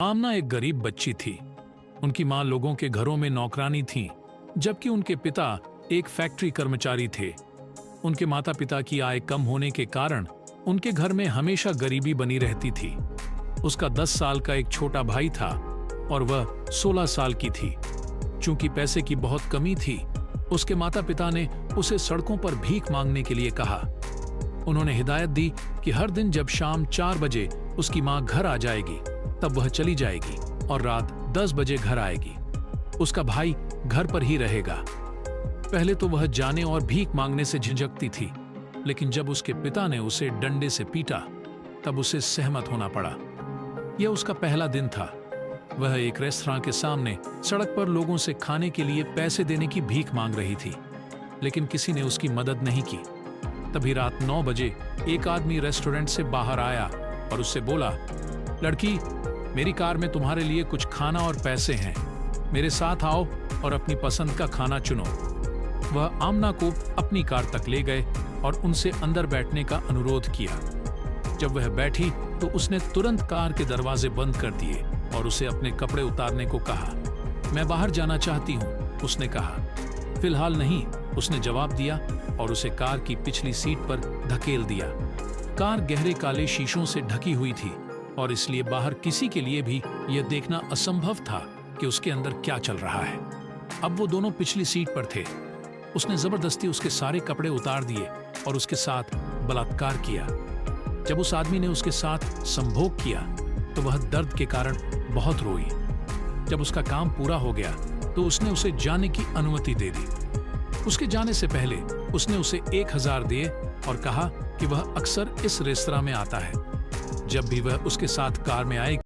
आमना एक गरीब बच्ची थी। उनकी माँ लोगों के घरों में नौकरानी थी, जबकि उनके पिता एक फैक्ट्री कर्मचारी थे। उनके माता पिता की आय कम होने के कारण उनके घर में हमेशा गरीबी बनी रहती थी। उसका 10 साल का एक छोटा भाई था और वह 16 साल की थी। चूंकि पैसे की बहुत कमी थी, उसके माता पिता ने उसे सड़कों पर भीख मांगने के लिए कहा। उन्होंने हिदायत दी कि हर दिन जब शाम 4 बजे उसकी माँ घर आ जाएगी, तब वह चली जाएगी और रात 10 बजे घर आएगी। उसका भाई घर पर ही रहेगा। पहले तो वह जाने और भीख मांगने से झिझकती थी, लेकिन जब उसके पिता ने उसे डंडे से पीटा, तब उसे सहमत होना पड़ा। यह उसका पहला दिन था। वह एक रेस्तरां के सामने सड़क पर लोगों से खाने के लिए पैसे देने की भीख मांग रही थी, लेकिन किसी ने उसकी मदद नहीं की। तभी रात 9 बजे एक आदमी रेस्टोरेंट से बाहर आया और उससे बोला, लड़की, मेरी कार में तुम्हारे लिए कुछ खाना और पैसे हैं। मेरे साथ आओ और अपनी पसंद का खाना चुनो। वह आमना को अपनी कार तक ले गए और उनसे अंदर बैठने का अनुरोध किया। जब वह बैठी तो उसने तुरंत कार के दरवाजे बंद कर दिए और उसे अपने कपड़े उतारने को कहा। मैं बाहर जाना चाहती हूँ, उसने कहा। फिलहाल नहीं, उसने जवाब दिया और उसे कार की पिछली सीट पर धकेल दिया। कार गहरे काले शीशों से ढकी हुई थी और इसलिए बाहर किसी के लिए भी यह देखना असंभव था कि उसके अंदर क्या चल रहा है। अब वो दोनों पिछली सीट पर थे। उसने जबरदस्ती उसके सारे कपड़े उतार दिए और उसके साथ बलात्कार किया। जब उस आदमी ने उसके साथ संभोग किया तो वह दर्द के कारण बहुत रोई। जब उसका काम पूरा हो गया तो उसने उसे जाने की अनुमति दे दी। उसके जाने से पहले उसने उसे 1000 दिए और कहा कि वह अक्सर इस रेस्तरां में आता है। जब भी वह उसके साथ कार में आएगी